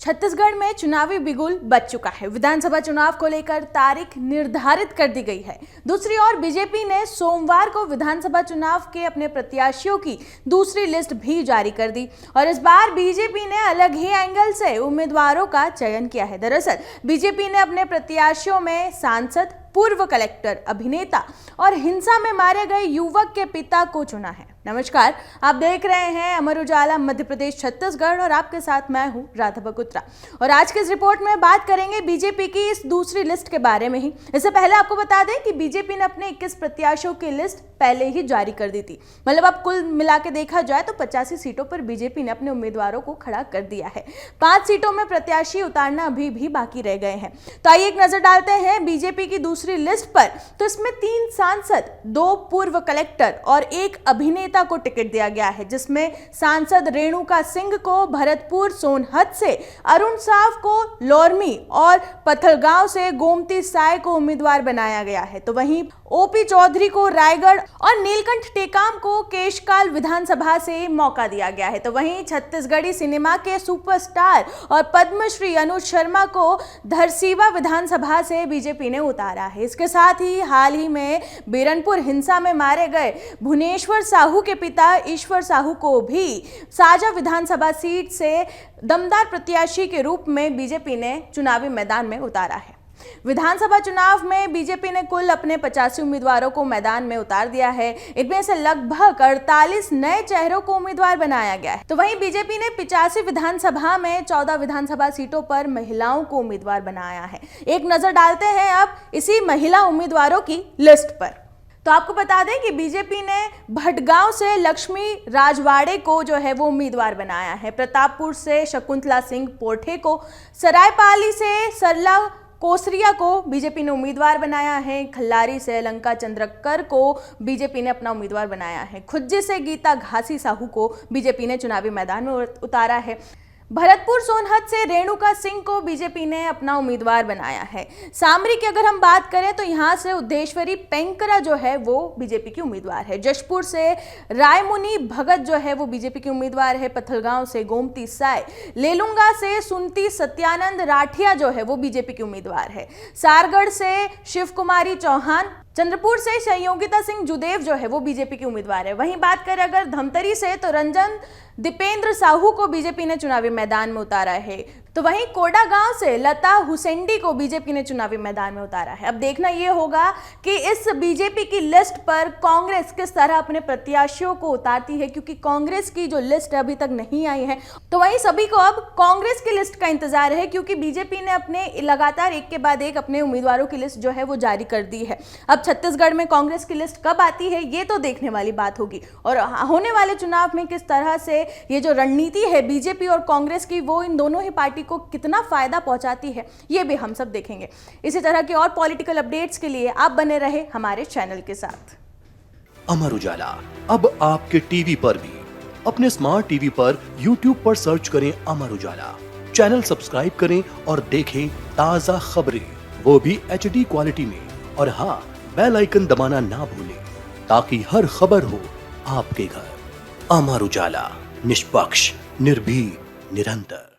छत्तीसगढ़ में चुनावी बिगुल बज चुका है। विधानसभा चुनाव को लेकर तारीख निर्धारित कर दी गई है। दूसरी ओर बीजेपी ने सोमवार को विधानसभा चुनाव के अपने प्रत्याशियों की दूसरी लिस्ट भी जारी कर दी और इस बार बीजेपी ने अलग ही एंगल से उम्मीदवारों का चयन किया है। दरअसल बीजेपी ने अपने प्रत्याशियों में सांसद, पूर्व कलेक्टर, अभिनेता और हिंसा में मारे गए युवक के पिता को चुना है। नमस्कार, आप देख रहे हैं अमर उजाला मध्य प्रदेश छत्तीसगढ़ और आपके साथ मैं हूं राधा बकुत्रा। और आज के इस रिपोर्ट में बात करेंगे बीजेपी की इस दूसरी लिस्ट के बारे में ही। इससे पहले आपको बता दें कि बीजेपी ने अपने 21 प्रत्याशियों की लिस्ट पहले ही जारी कर दी थी। मतलब अब कुल मिला के देखा जाए तो 85 सीटों पर बीजेपी ने अपने उम्मीदवारों को खड़ा कर दिया है। 5 सीटों में प्रत्याशी उतारना अभी भी बाकी रह गए हैं। तो आइए एक नजर डालते हैं बीजेपी की दूसरी लिस्ट पर। तो इसमें 3 सांसद, 2 पूर्व कलेक्टर और 1 अभिनेता को टिकट दिया गया है, जिसमें सांसद रेणुका सिंह को भरतपुर सोनहत से, अरुण साव को लोरमी और पथलगांव से गोमती साय को उम्मीदवार बनाया गया है। तो वहीं ओपी चौधरी को रायगढ़ और नीलकंठ टेकाम को केशकाल विधानसभा से मौका दिया गया है। तो वहीं छत्तीसगढ़ी सिनेमा के सुपरस्टार और पद्मश्री अनुज शर्मा को धरसीवा विधानसभा से बीजेपी ने उतारा है। इसके साथ ही हाल ही में बीरनपुर हिंसा में मारे गए भुवनेश्वर साहू के पिता ईश्वर साहू को भी साजा विधानसभा सीट से दमदार प्रत्याशी के रूप में बीजेपी ने चुनावी मैदान में उतारा है। विधानसभा चुनाव में बीजेपी ने कुल अपने 85 उम्मीदवारों को मैदान में उतार दिया है। इनमें से लगभग 48 नए चेहरों को उम्मीदवार बनाया गया है। तो वहीं बीजेपी ने 85 विधानसभा में 14 विधानसभा सीटों पर महिलाओं को उम्मीदवार बनाया है। एक नजर डालते हैं अब इसी महिला उम्मीदवारों की लिस्ट पर। तो आपको बता दें कि बीजेपी ने भटगांव से लक्ष्मी राजवाड़े को जो है वो उम्मीदवार बनाया है। प्रतापपुर से शकुंतला सिंह पोठे को, सरायपाली से सरला कोसरिया को बीजेपी ने उम्मीदवार बनाया है। खल्लारी से लंका चंद्रकर को बीजेपी ने अपना उम्मीदवार बनाया है। खुज्जी से गीता घासी साहू को बीजेपी ने चुनावी मैदान में उतारा है। भरतपुर सोनहत से रेणुका सिंह को बीजेपी ने अपना उम्मीदवार बनाया है। सामरी की अगर हम बात करें तो यहां से उद्देश्वरी पेंकरा जो है वो बीजेपी की उम्मीदवार है। जशपुर से रायमुनि भगत जो है वो बीजेपी की उम्मीदवार है। पथलगांव से गोमती साय, लेलुंगा से सुनती सत्यानंद राठिया जो है वो बीजेपी की उम्मीदवार है। सारगढ़ से शिव कुमारी चौहान, चंद्रपुर से संयोगिता सिंह जुदेव जो है वो बीजेपी की उम्मीदवार है। वहीं बात करें अगर धमतरी से तो रंजन दीपेंद्र साहू को बीजेपी ने चुनावी मैदान में उतारा है। तो वहीं कोडा गांव से लता हुसैंडी को बीजेपी ने चुनावी मैदान में उतारा है। अब देखना यह होगा कि इस बीजेपी की लिस्ट पर कांग्रेस किस तरह अपने प्रत्याशियों को उतारती है, क्योंकि कांग्रेस की जो लिस्ट अभी तक नहीं आई है। तो वहीं सभी को अब कांग्रेस की लिस्ट का इंतजार है, क्योंकि बीजेपी ने अपने लगातार एक के बाद एक अपने उम्मीदवारों की लिस्ट जो है वो जारी कर दी है। अब छत्तीसगढ़ में कांग्रेस की लिस्ट कब आती है ये तो देखने वाली बात होगी, और होने वाले चुनाव में किस तरह से ये जो रणनीति है बीजेपी और कांग्रेस की वो इन दोनों ही पार्टी को कितना फायदा पहुंचाती है ये भी हम सब देखेंगे। इसी तरह के और पॉलिटिकल अपडेट्स के लिए आप बने रहे हमारे चैनल के साथ। अमर उजाला अब आपके टीवी पर भी। अपने स्मार्ट टीवी पर YouTube पर सर्च करें अमर उजाला, चैनल सब्सक्राइब करें और देखें ताजा खबरें, वो भी HD क्वालिटी में। और हाँ, बेल आइकन दबाना ना भूलें ताकि हर खबर हो आपके घर। अमर उजाला, निष्पक्ष, निर्भीक, निरंतर।